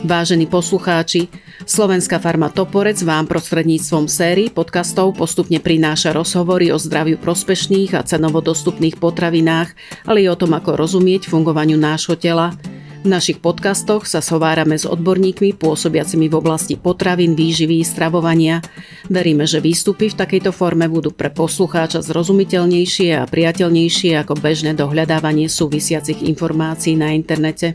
Vážení poslucháči, Slovenská farma Toporec vám prostredníctvom sérii podcastov postupne prináša rozhovory o zdraviu prospešných a cenovo dostupných potravinách, ale i o tom, ako rozumieť fungovaniu nášho tela. V našich podcastoch sa zhovárame s odborníkmi pôsobiacimi v oblasti potravín, výživy, stravovania. Veríme, že výstupy v takejto forme budú pre poslucháča zrozumiteľnejšie a priateľnejšie ako bežné dohľadávanie súvisiacich informácií na internete.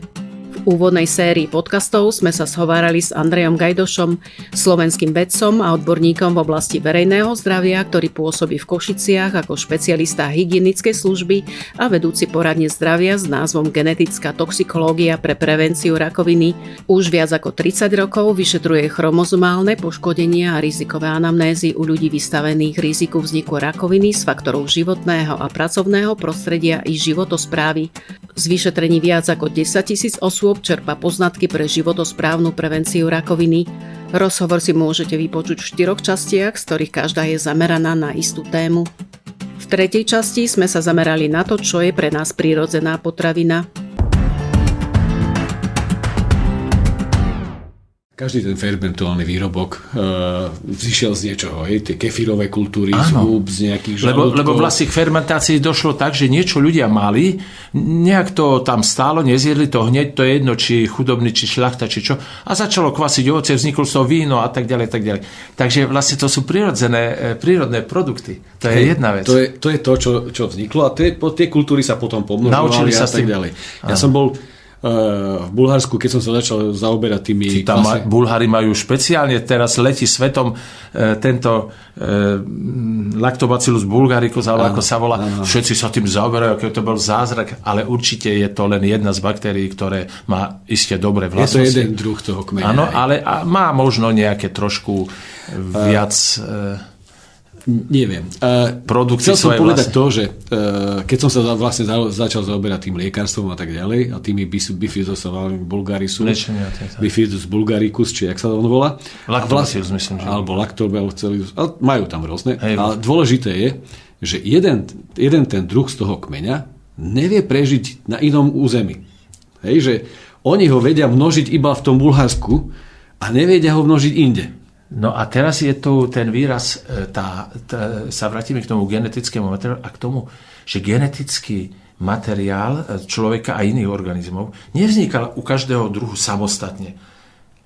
V úvodnej sérii podcastov sme sa zhovárali s Andrejom Gajdošom, slovenským vedcom a odborníkom v oblasti verejného zdravia, ktorý pôsobí v Košiciach ako špecialista hygienickej služby a vedúci poradne zdravia s názvom Genetická toxikológia pre prevenciu rakoviny. Už viac ako 30 rokov vyšetruje chromozomálne poškodenia a rizikové anamnézy u ľudí vystavených riziku vzniku rakoviny z faktorov životného a pracovného prostredia i životosprávy. Z vyšetrení viac ako 10 000 osôb čerpa poznatky pre životosprávnu prevenciu rakoviny. Rozhovor si môžete vypočuť v 4 častiach, z ktorých každá je zameraná na istú tému. V 3. časti sme sa zamerali na to, čo je pre nás prírodzená potravina. Každý ten fermentovaný výrobok vzýšiel z niečoho, tie kefírové kultúry sú z nejakých žalúdkov. Lebo vlastne k fermentácii došlo tak, že niečo ľudia mali, nejak to tam stálo, nezjedli to hneď, to je jedno, či chudobný, či šľachta, či čo, a začalo kvasiť ovoce, vzniklo z toho víno a tak ďalej, tak ďalej. Takže vlastne to sú prírodné produkty. To je jedna vec. To je to, čo vzniklo a tie kultúry sa potom pomnožovali a tak ďalej. Ja som bol v Bulharsku, keď som sa začal zaoberať tými... Bulhári majú špeciálne, teraz letí svetom tento Lactobacillus bulgaricus, alebo ako sa volá. Všetci sa tým zaoberajú, ako to bol zázrak, ale určite je to len jedna z baktérií, ktoré má iste dobré vlastnosti. Je to jeden druh toho kmeňa. Áno, ale má možno nejaké trošku viac... Neviem. Chcel som povedať to, že keď som sa vlastne začal zaoberať tým liekárstvom a tak ďalej a tými Bifidus bulgaricus, či jak sa to volá. Lactobacillus, myslím. Alebo Lactobacillus. Majú tam rôzne. Ale dôležité je, že jeden ten druh z toho kmeňa nevie prežiť na inom území. Hej, že oni ho vedia množiť iba v tom Bulharsku a nevedia ho množiť inde. No a teraz je tu ten výraz, sa vrátime k tomu genetickému materiálu a k tomu, že genetický materiál človeka a iných organizmov nevznikal u každého druhu samostatne.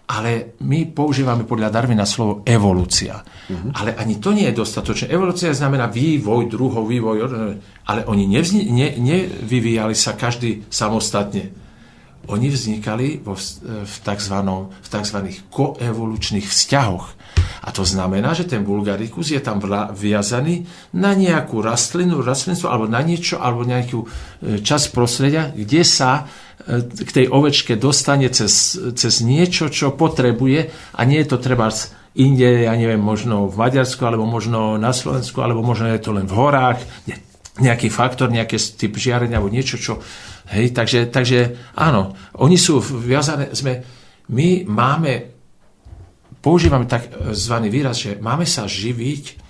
Ale my používame podľa Darwina slovo evolúcia. Ale ani to nie je dostatočné. Evolúcia znamená vývoj druhov, ale oni nevyvíjali sa každý samostatne. Oni vznikali v tzv. Koevolučných vzťahoch. A to znamená, že ten bulgaricus je tam viazaný na nejakú rastlinstvo alebo na niečo, alebo nejakú časť prostredia, kde sa k tej ovečke dostane cez niečo, čo potrebuje a nie je to treba inde, ja neviem, možno v Maďarsku, alebo možno na Slovensku, alebo možno je to len v horách, nejaký faktor, nejaký typ žiarenia alebo niečo, čo... Hej, takže áno, oni sú viazané, my používame takzvaný výraz, že máme sa živiť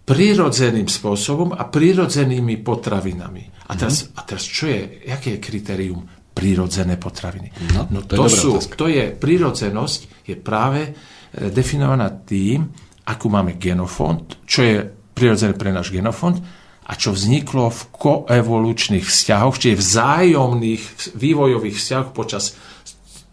prirodzeným spôsobom a prirodzenými potravinami. A teraz čo je, aké je kritérium prirodzené potraviny? No to je prirodzenosť, je práve definovaná tým, akú máme genofond, čo je prirodzené pre náš genofond, a čo vzniklo v koevolučných vzťahoch, čiže vzájomných vývojových vzťahoch počas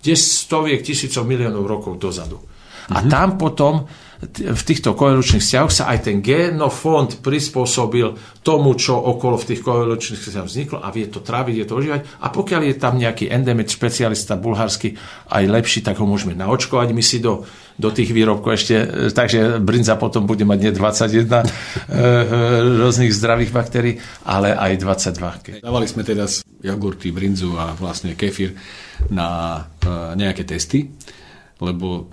stoviek, tisícov, miliónov rokov dozadu. A tam potom v týchto koevolučných vzťahoch sa aj ten genofond prispôsobil tomu, čo okolo v tých koevolučných vzťahoch vzniklo a vie to tráviť, vie to užívať. A pokiaľ je tam nejaký endemit špecialista bulharsky aj lepší, tak ho môžeme naočkovať. My si do tých výrobkov ešte, takže brinza potom bude mať nie 21 rôznych zdravých baktérií, ale aj 22. Dávali sme teraz jogurty, brinzu a vlastne kefír na nejaké testy, lebo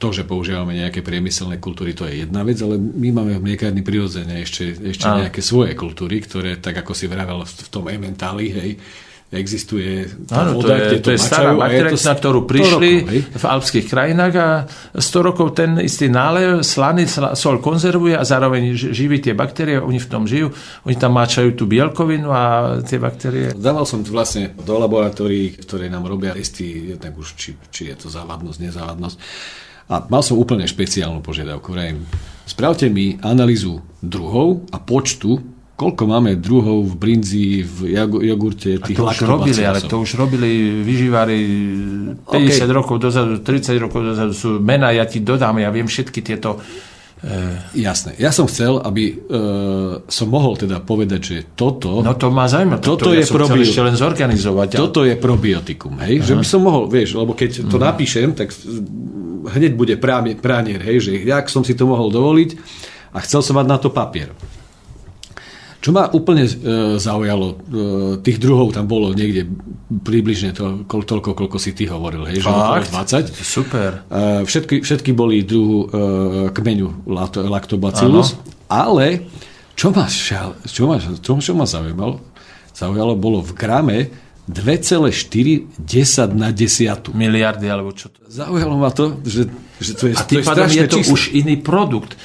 to, že používame nejaké priemyselné kultúry, to je jedna vec, ale my máme v mliekárni prirodzene ešte nejaké svoje kultúry, ktoré, tak ako si vravel v tom ementáli, hej, existuje áno, voda, to je stará baktéria, na ktorú prišli v alpských krajinách a 100 rokov ten istý nálev, slaný sol konzervuje a zároveň živí tie baktérie, oni v tom žijú, oni tam máčajú tú bielkovinu a tie baktérie. Dával som vlastne do laboratórií, ktoré nám robia testy, jednak už či je to závadnosť, nezávadnosť. A mal som úplne špeciálnu požiadavku. Spravte mi analýzu druhov a počtu, koľko máme druhov v brinzi, v jogurte, tých laktobacillus. Ale to už robili vyživári 50 rokov dozadu, 30 rokov dozadu sú mená, ja ti dodám, ja viem všetky tieto... Jasné. Ja som chcel, aby som mohol teda povedať, že toto... No to má zaujímavé. Toto je ešte len zorganizovať. Toto je probiotikum, hej? Že by som mohol, vieš, lebo keď to napíšem, tak hneď bude pránier, hej, že jak som si to mohol dovoliť a chcel som mať na to papier. Čo ma úplne zaujalo, tých druhov tam bolo niekde približne toľko, koľko si ty hovoril, hej, že 20. Super. Všetky boli druhu kmeňu Lactobacillus, ale čo ma zaujalo, bolo v grame 2,4 na 10. Miliardy, alebo čo to? Zaujalo ma to, že to je, a tým pádom je to číslo. už iný produkt.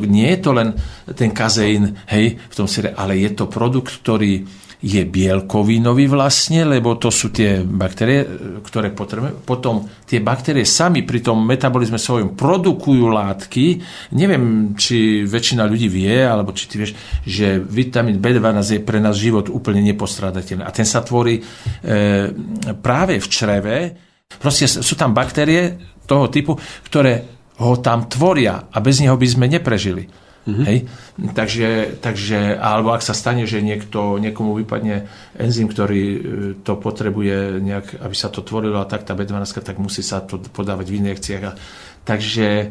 Nie je to len ten kazeín, hej, v tom sere, ale je to produkt, ktorý je bielkovinový vlastne, lebo to sú tie baktérie, ktoré potrebujeme. Potom tie baktérie sami pri tom metabolizme svojom produkujú látky. Neviem, či väčšina ľudí vie, alebo či ty vieš, že vitamín B12 je pre nás život úplne nepostrádateľný. A ten sa tvorí práve v čreve. Proste sú tam baktérie toho typu, ktoré ho tam tvoria a bez neho by sme neprežili. Hej? Takže, alebo ak sa stane, že niekomu vypadne enzym, ktorý to potrebuje nejak, aby sa to tvorilo a tak, tá B12, tak musí sa to podávať v injekciách. Takže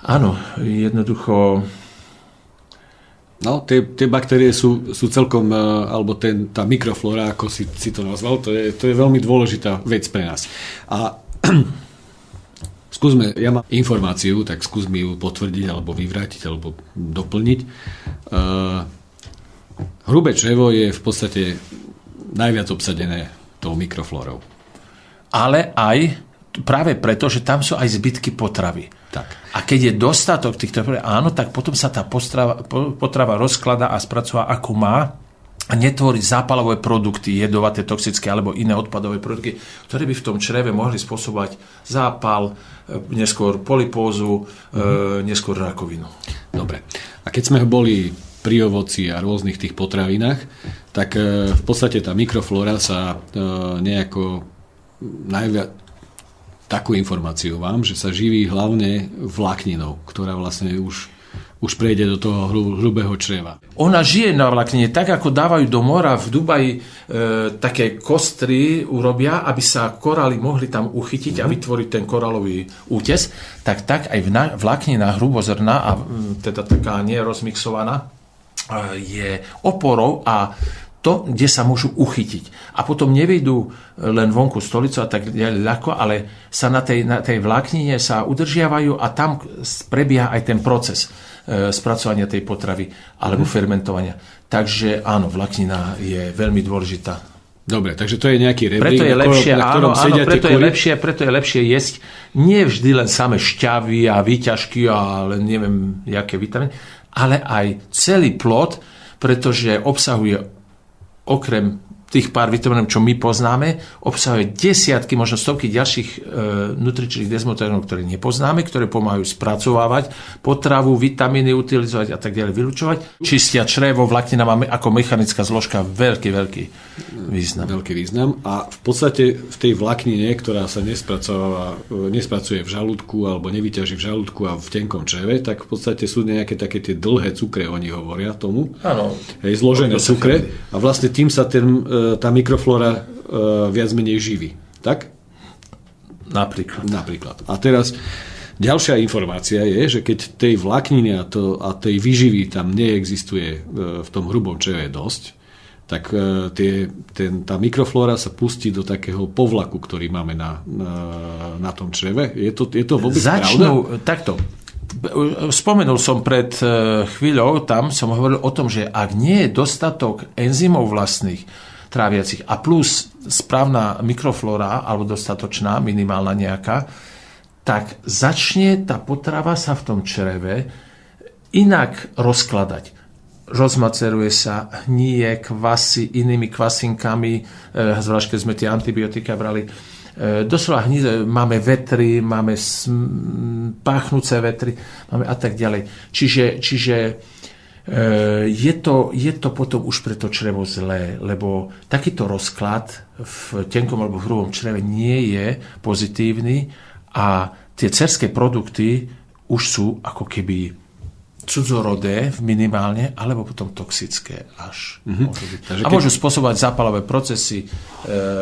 áno, jednoducho... No, tie baktérie sú celkom, alebo tá mikroflóra, ako si to nazval, to je veľmi dôležitá vec pre nás. A skúsme, ja mám informáciu, tak skús mi ju potvrdiť, alebo vyvrátiť, alebo doplniť. Hrubé črevo je v podstate najviac obsadené tou mikroflórou. Ale aj práve preto, že tam sú aj zbytky potravy. Tak. A keď je dostatok týchto, áno, tak potom sa tá potrava rozkladá a spracová ako má a netvorí zápalové produkty, jedovaté, toxické alebo iné odpadové produkty, ktoré by v tom čreve mohli spôsobovať zápal, neskôr polipózu, neskôr rakovinu. Dobre. A keď sme boli pri ovoci a rôznych tých potravinách, tak v podstate tá mikroflóra sa nejako najviac... Takú informáciu vám, že sa živí hlavne vlákninou, ktorá vlastne už prejde do toho hrubého čreva. Ona žije na vláknine, tak ako dávajú do mora v Dubaji také kostry urobia, aby sa korály mohli tam uchytiť a vytvoriť ten korálový útes, tak aj vláknina hrubozrná a teda taká nerozmixovaná je oporou a to, kde sa môžu uchytiť. A potom nevejdú len vonku stolicu a tak ľahko, ale sa na tej vláknine sa udržiavajú a tam prebieha aj ten proces spracovania tej potravy alebo fermentovania. Takže áno, vláknina je veľmi dôležitá. Dobre, takže to je nejaký rebrík, preto je lepšie, na ktorom sedia tie kury? Preto je lepšie jesť nie vždy len samé šťavy a výťažky a len neviem, jaké vitamíny, ale aj celý plod, pretože obsahuje okrem tých pár vitamínov, čo my poznáme, obsahuje desiatky, možno stovky ďalších nutričných desmoténov, ktoré nepoznáme, ktoré pomáhajú spracovávať potravu, vitamíny utilizovať a tak ďalej, vylučovať. Čistia črevo, vláknina máme ako mechanická zložka veľký význam. Veľký význam. A v podstate v tej vláknine, ktorá sa nespracuje v žalúdku alebo nevyťaží v žalúdku a v tenkom čreve, tak v podstate sú nejaké také tie dlhé cukre, oni hovoria tomu. Áno. Zložené cukre. A vlastne tým sa tá mikroflóra viac menej živí. Tak? Napríklad. A teraz ďalšia informácia je, že keď tej vlákniny a tej výživy tam neexistuje v tom hrubom čreve dosť, tak tá mikroflóra sa pustí do takého povlaku, ktorý máme na tom čreve. Je to vôbec pravda? Takto. Spomenul som pred chvíľou, tam som hovoril o tom, že ak nie je dostatok enzymov vlastných, tráviacich a plus správna mikroflóra, alebo dostatočná, minimálna nejaká, tak začne tá potrava sa v tom čreve inak rozkladať. Rozmaceruje sa, hníje, kvasy inými kvasinkami, zvlášť keď sme tie antibiotika brali. Doslova hníze, máme vetry, máme páchnúce vetry, máme a tak ďalej. Čiže je to potom už pre to črevo zlé, lebo takýto rozklad v tenkom alebo v hrubom čreve nie je pozitívny a tie dcerské produkty už sú ako keby cudzorodé minimálne, alebo potom toxické až. Môžu byť. A môžu spôsobovať zápalové procesy,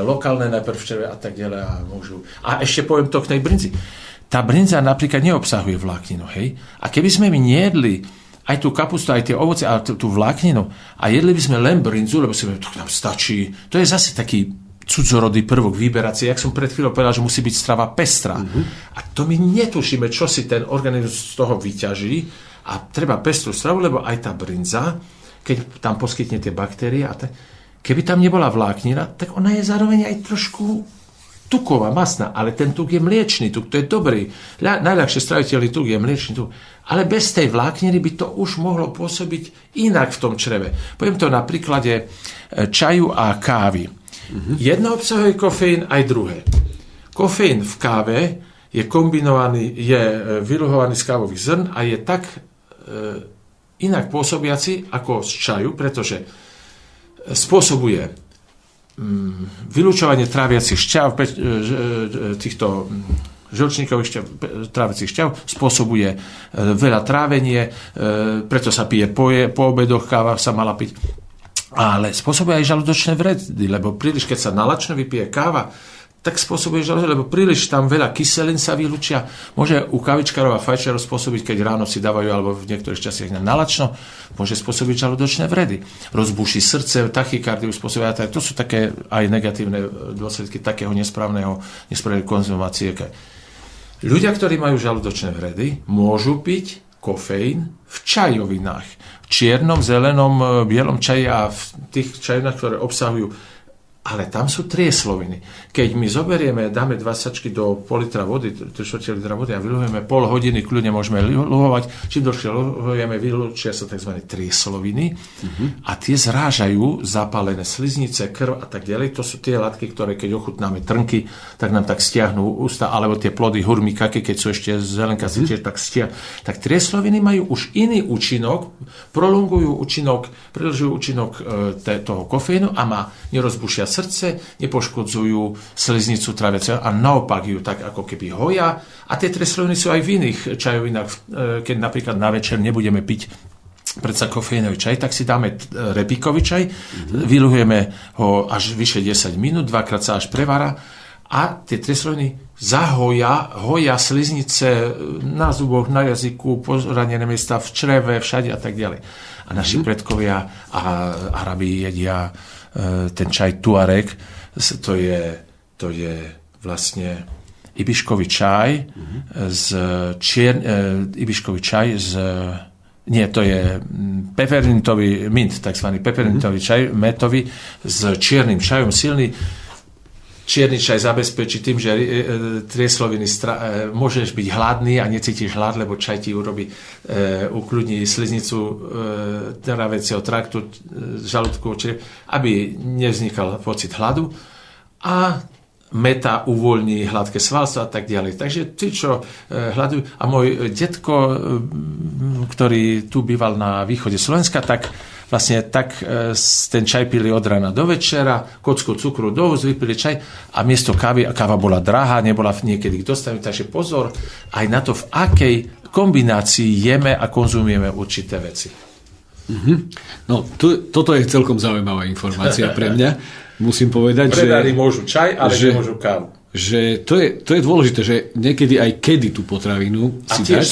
lokálne najprv v čreve a tak ďalej. A ešte poviem to k tej brinzi. Tá brinza napríklad neobsahuje vlákninu, hej? A keby sme my nejedli aj tú kapustu, aj tie ovoce, a tú vlákninu a jedli by sme len brinzu, lebo si to nám stačí. To je zase taký cudzorodý prvok vyberací. Jak som pred chvíľou povedal, že musí byť strava pestrá. A to my netušíme, čo si ten organizmus z toho vyťaží. A treba pestrú stravu, lebo aj tá brinza, keď tam poskytne tie baktérie, keby tam nebola vláknina, tak ona je zároveň aj trošku tuková, masná. Ale ten tuk je mliečný tuk, to je dobrý. Najľahšie straviteľný tuk je mliečný tuk. Ale bez tej vlákniny by to už mohlo pôsobiť inak v tom čreve. Poviem to na príklade čaju a kávy. Jedno obsahuje kofeín, aj druhé. Kofeín v káve je kombinovaný, je vyluhovaný z kávových zrn a je tak inak pôsobiaci ako z čaju, pretože spôsobuje vylúčovanie tráviacich šťav, týchto žlčníkových tráviacich šťav, spôsobuje veľa trávenie, preto sa pije po obedoch, káva sa mala piť, ale spôsobuje aj žalúdočné vredy, lebo príliš, keď sa nalačno vypije káva, tak spôsobuje žalúdočné, lebo príliš tam veľa kyselín sa vylúčia. Môže u kavičkarov a fajčiarov spôsobiť, keď ráno si dávajú, alebo v niektorých častiach nalačno, môže spôsobiť žalúdočné vredy. Rozbuší srdce, tachykardiu spôsobia. To sú také aj negatívne dôsledky takého nesprávnej konzumácie. Ľudia, ktorí majú žalúdočné vredy, môžu piť kofeín v čajovinách. V čiernom, zelenom, bielom čaji a v tých čajovinách, ktoré obsahujú. Ale tam sú triesloviny. Keď my zoberieme, dáme 2 sačky do pol litra vody, 3/4 litra vody a vyluhujeme pol hodiny, kľudne môžeme luhovať. Čím dlhšie luhujeme, vylúčia sa tzv. Triesloviny a tie zrážajú zapálené sliznice, krv a tak ďalej. To sú tie látky, ktoré keď ochutnáme trnky, tak nám tak stiahnú ústa, alebo tie plody hurmikaky, keď sú ešte zelenka, si tiež tak stiahnu. Tak triesloviny majú už iný účinok, predĺžujú účinok toho kofeínu a nerozbušia srdce, nepoškodzujú sliznicu tráviaceho a naopak ju tak ako keby hoja. A tie triesloviny sú aj v iných čajovinách. Keď napríklad na večer nebudeme piť predsa kofeínový čaj, tak si dáme repíkový čaj, vyluhujeme ho až vyše 10 minút, 2-krát sa až prevára a tie triesloviny hoja sliznice na zuboch, na jazyku, pozranené miesta v čreve, všade a tak ďalej. A naši predkovia a Arabi jedia ten čaj Tuareg, to je vlastne ibiškový čaj to je peppermintový mint, takzvaný peppermintový čaj, metový, s čiernym čajom, silný. Čierny čaj zabezpečí tým, že triesloviny môžeš byť hladný a necítiš hlad, lebo čaj ti ukľudní sliznicu tráviaceho traktu, žalúdku, aby nevznikal pocit hladu. A meta uvoľní hladké svalstvo a tak ďalej. Takže tí, čo hľadujú, a môj detko, ktorý tu býval na východe Slovenska, tak vlastne ten čaj pili od rána do večera, kocku cukru do úst, vypili čaj a miesto kávy, a káva bola drahá, nebola niekedy k dostaniu, takže pozor aj na to, v akej kombinácii jeme a konzumujeme určité veci. No, toto je celkom zaujímavá informácia pre mňa. Musím povedať, Predári môžu čaj, ale nemôžu kávu. Že to je dôležité, že niekedy aj kedy tú potravinu si dať.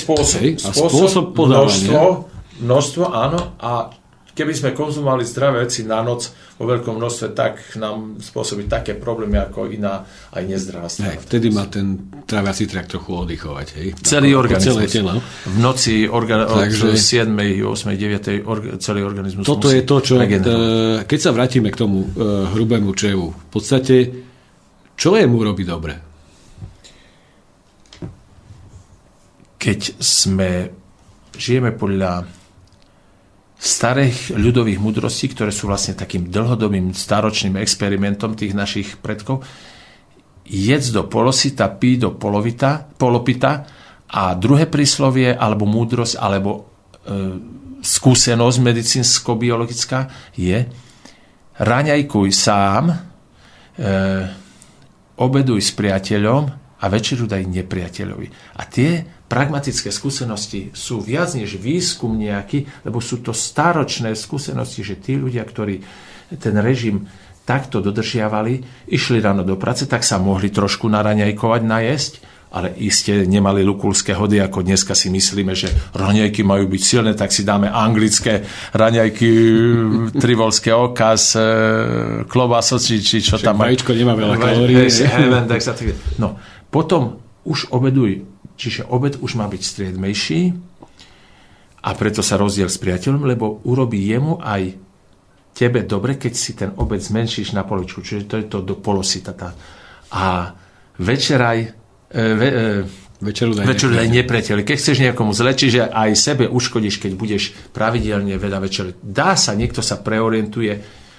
Spôsob podávania. Množstvo, áno. A keby sme konzumovali zdravé veci na noc vo veľkom množstve, tak nám spôsobí také problémy ako iná aj nezdravá strava. Vtedy má ten tráviaci trakt trochu oddychovať. Hej? Celý organizmus. Celé telo. V noci od 7., 8., 9. celý organizmus toto musí je to, čo regenerovať. keď sa vrátime k tomu hrubému črevu, v podstate, čo jemu robí dobre? Keď žijeme podľa starých ľudových múdrostí, ktoré sú vlastne takým dlhodobým staročným experimentom tých našich predkov, jedz do polosita, pí do polopita a druhé príslovie, alebo múdrosť, alebo skúsenosť medicínsko-biologická je raňajkuj sám, obeduj s priateľom a večeru daj nepriateľovi. A tie pragmatické skúsenosti sú viac než výskum nejaký, lebo sú to stáročné skúsenosti, že tí ľudia, ktorí ten režim takto dodržiavali, išli ráno do práce, tak sa mohli trošku naraňajkovať, najesť, ale iste nemali lukulské hody, ako dneska si myslíme, že raňajky majú byť silné, tak si dáme anglické raňajky, trivolské okaz, klobáso, či čo tam majú. Vajíčko nemá veľa kalórií. No, potom už obeduj. Čiže obed už má byť striedmejší a preto sa rozdiel s priateľom, lebo urobí jemu aj tebe dobre, keď si ten obed zmenšíš na polovičku. Čiže to je to do polosita. A večeraj večeru daj nepriateľi. Keď chceš niekomu zle, čiže aj sebe uškodíš, keď budeš pravidelne veľa večer. Dá sa, niekto sa preorientuje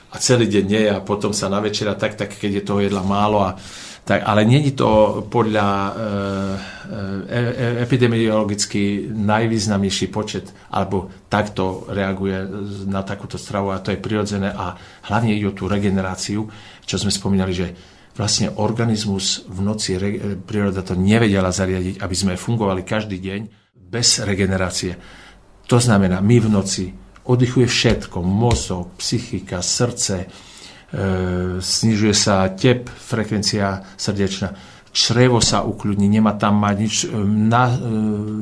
a celý deň nie a potom sa na večera tak keď je toho jedla málo tak, ale nie je to podľa epidemiologicky najvýznamnejší počet, alebo takto reaguje na takúto stravu a to je prirodzené a hlavne ide o tú regeneráciu, čo sme spomínali, že vlastne organizmus v noci, príroda to nevedela zariadiť, aby sme fungovali každý deň bez regenerácie. To znamená, my v noci oddychuje všetko, mozog, psychika, srdce, snižuje sa tep, frekvencia srdečná, črevo sa ukľudní, nemá tam mať nič, na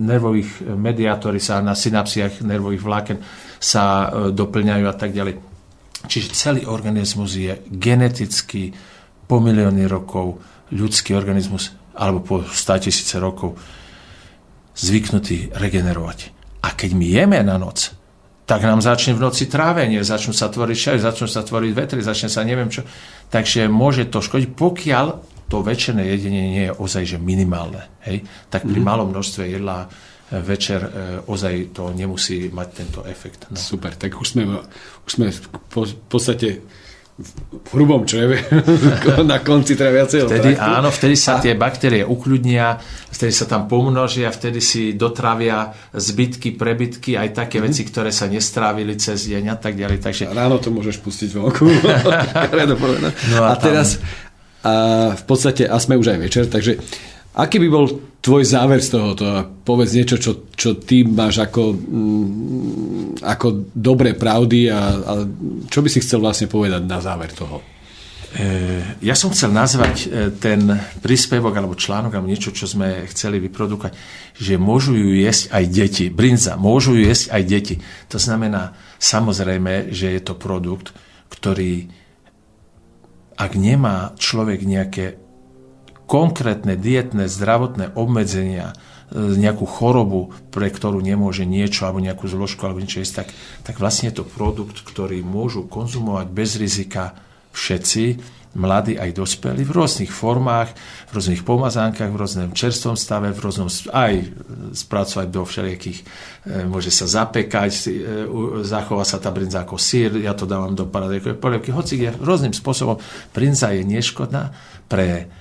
nervových mediátory sa na synapsiách nervových vláken sa doplňajú a tak ďalej. Čiže celý organizmus je geneticky po milióny rokov ľudský organizmus, alebo po 100 000 rokov zvyknutý regenerovať. A keď my jeme na noc, tak nám začne v noci trávenie, začnú sa tvoriť šaj, začnú sa tvoriť vetry, začne sa neviem čo. Takže môže to škodiť, pokiaľ to večerné jedenie nie je ozaj že minimálne. Hej? Tak pri malom množstve jedla večer ozaj to nemusí mať tento efekt. No. Super, tak už sme v podstate v hrubom čreve na konci traviaceho traktu. Áno, vtedy sa tie baktérie ukľudnia, vtedy sa tam pomnožia, vtedy si dotravia zbytky, prebytky, aj také veci, ktoré sa nestrávili cez deň a tak ďalej. Takže... Ráno to môžeš pustiť vonku. No a teraz v podstate, a sme už aj večer, takže aký by bol tvoj záver z tohoto? Povedz niečo, čo ty máš ako dobré pravdy a čo by si chcel vlastne povedať na záver toho? Ja som chcel nazvať ten príspevok alebo článok alebo niečo, čo sme chceli vyprodukovať, že môžu ju jesť aj deti. Brinza, môžu ju jesť aj deti. To znamená, samozrejme, že je to produkt, ktorý, ak nemá človek nejaké konkrétne dietné, zdravotné obmedzenia, nejakú chorobu, pre ktorú nemôže niečo, alebo nejakú zložku, alebo niečo jesť, tak vlastne je to produkt, ktorý môžu konzumovať bez rizika všetci, mladí aj dospelí, v rôznych formách, v rôznych pomazánkach, v rôznom čerstvom stave, v rôznom aj spracovať do všelijakých, môže sa zapekať, zachová sa tá brinza ako sír, ja to dávam do paradajkovej polievky, hoci je rôznym spôsobom. Brinza je neškodná pre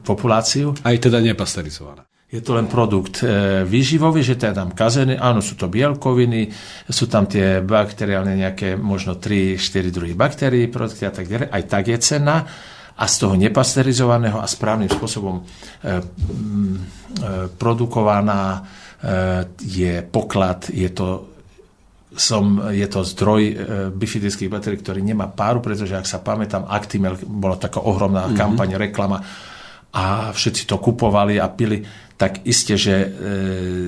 populáciu. Aj teda nepasterizovaná. Je to len produkt výživový, že teda tam kazeiny, áno, sú to bielkoviny, sú tam tie bakteriálne nejaké možno 3-4 druhy baktérií, produkty a tak ďalej. Aj tak je cenná a z toho nepasterizovaného a správnym spôsobom produkovaná je poklad, je to zdroj bifidických baktérií, ktorý nemá páru, pretože ak sa pamätám, Actimel bola taká ohromná kampaň, reklama a všetci to kupovali a pili, tak iste, že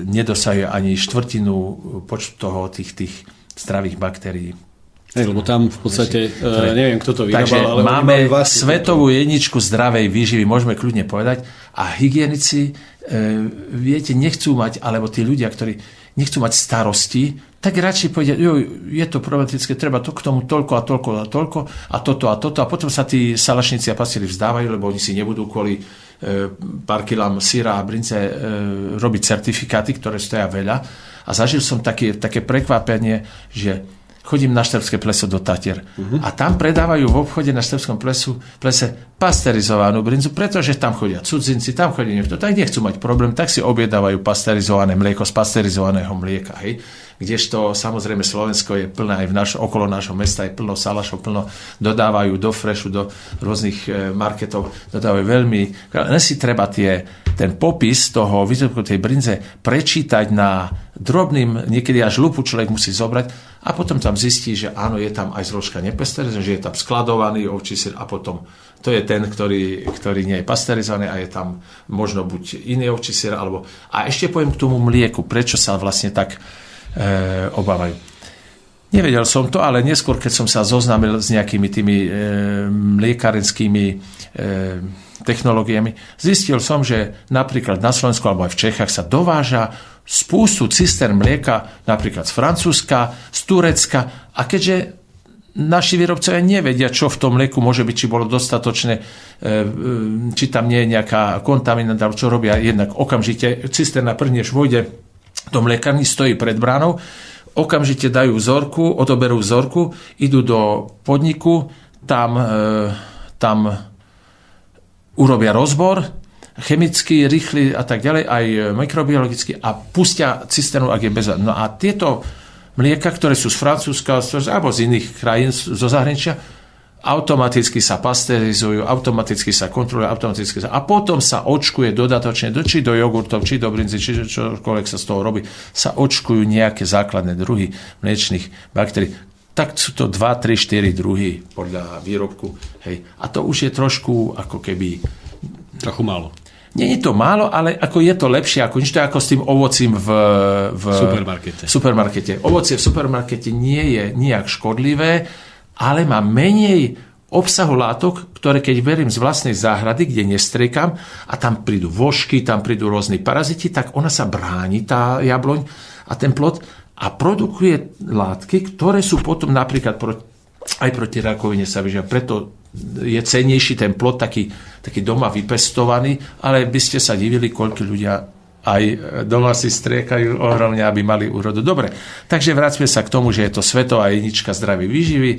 nedosahuje ani štvrtinu počtu tých zdravých baktérií. Lebo tam v podstate, neviem, kto to vyrábal, takže ale máme svetovú jedničku zdravej výživy, môžeme kľudne povedať. A hygienici, viete, nechcú mať, alebo tí ľudia, ktorí nechcú mať starosti, tak radšej povedia, je to problematické, treba to k tomu toľko a toľko a toľko a toto a toto. A potom sa tí salašníci a pastieri vzdávajú, lebo oni si nebudú kvôli pár kilám syra a brince robiť certifikáty, ktoré stoja veľa. A zažil som také prekvapenie, že chodím na Štrbské pleso do Tatier. A tam predávajú v obchode na Štrbskom plese pasterizovanú brinzu, pretože tam chodia cudzinci, tam chodí niekto, tak nechcú mať problém, tak si objedávajú pasterizované mlieko z pasterizovaného mlieka. Hej. Kdežto samozrejme Slovensko je plné, aj okolo nášho mesta je plno salašov, plno dodávajú do Freshu, do rôznych marketov, dodávajú veľmi, len si treba ten popis toho výrobku tej brinze prečítať na drobným, niekedy až lupu človek musí zobrať a potom tam zistí, že áno, je tam aj zložka nepasterizovaná, že je tam skladovaný ovčí syr a potom to je ten, ktorý nie je pasterizovaný a je tam možno buď iný ovčí syr, alebo... A ešte poviem k tomu mlieku, prečo sa vlastne tak obávajú. Nevedel som to, ale neskôr, keď som sa zoznámil s nejakými tými mliekarenskými technológiami, zistil som, že napríklad na Slovensku alebo aj v Čechách sa dováža spústu cistern mlieka napríklad z Francúzska, z Turecka a keďže naši výrobcovia nevedia, čo v tom mlieku môže byť, či bolo dostatočné, či tam nie je nejaká kontaminácia, čo robia jednak okamžite, cisterna prvne, než vojde do mliekarni, stojí pred bránou, okamžite dajú vzorku, odoberú vzorku, idú do podniku, tam urobia rozbor, chemický, rýchly a tak ďalej, aj mikrobiologický a pustia cisternu, ak je bez... No a tieto mlieka, ktoré sú z Francúzska alebo z iných krajín, zo zahraničia, automaticky sa pasterizujú, automaticky sa kontrolujú, a potom sa očkuje dodatočne, či do jogurtov, či do brinzy, či čokoľvek sa z toho robí, sa očkujú nejaké základné druhy mliečných baktérií. Tak sú to 2, 3, 4 druhy podľa výrobku. Hej. A to už je trošku ako keby... Trochu málo. Nie je to málo, ale ako je to lepšie, ako nič to ako s tým ovocím v supermarkete. Ovocie v supermarkete nie je nijak škodlivé, ale má menej obsahu látok, ktoré keď beriem z vlastnej záhrady, kde nestriekam a tam prídu vožky, tam prídu rôzni paraziti, tak ona sa bráni, tá jabloň a ten plod a produkuje látky, ktoré sú potom napríklad aj proti rakovine sa vyžia. Preto je cennejší ten plod taký doma vypestovaný, ale by ste sa divili, koľko ľudia aj doma si striekajú ohromne, aby mali úrodu. Dobre, takže vráťme sa k tomu, že je to svetová jednička zdravej výživy,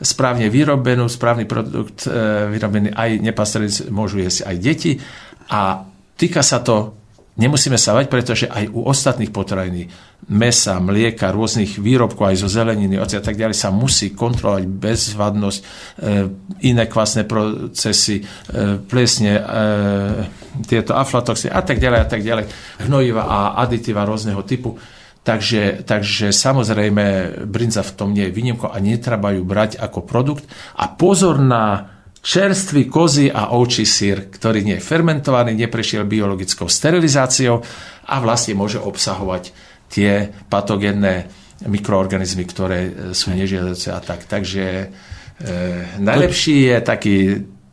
správne vyrobenú, správny produkt vyrobený aj nepasteriz, môžu jesť aj deti a týka sa to, nemusíme sa bať, pretože aj u ostatných potravín, mesa, mlieka, rôznych výrobkov, aj zo zeleniny, a tak ďalej, sa musí kontrolovať bezvadnosť, iné kvasné procesy, plesne, tieto aflatoxiny a tak ďalej, hnojiva a aditíva rôzneho typu. Takže samozrejme brinza v tom nie je výnimkou a netreba ju brať ako produkt. A pozor na čerstvý kozí a ovčí syr, ktorý nie je fermentovaný, neprešiel biologickou sterilizáciou a vlastne môže obsahovať tie patogénne mikroorganizmy, ktoré sú nežiaduce a tak. Takže najlepší je taký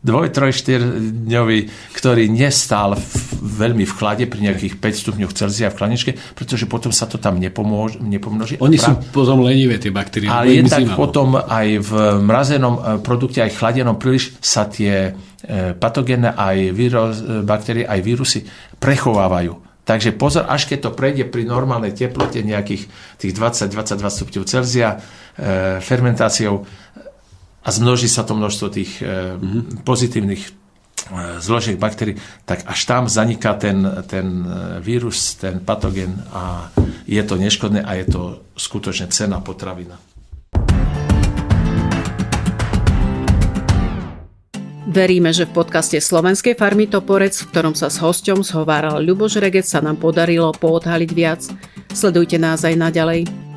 2, 3, 4 dňový, ktorý nestál veľmi v chlade pri nejakých 5 stupňoch Celzia v chladničke, pretože potom sa to tam nepomnoží. Oni sú potom lenivé, tie baktérie. Ale je tak potom aj v mrazenom produkte, aj chladenom príliš sa tie patogénne aj baktérie, aj vírusy prechovávajú. Takže pozor, až keď to prejde pri normálnej teplote nejakých tých 20-22 stupňov Celzia fermentáciou a zmnoží sa to množstvo tých pozitívnych zložiek baktérií, tak až tam zaniká ten vírus, ten patogén a je to neškodné a je to skutočne cenná potravina. Veríme, že v podcaste Slovenskej farmy Toporec, v ktorom sa s hosťom zhováral Ľuboš Regec, sa nám podarilo poodhaliť viac. Sledujte nás aj naďalej.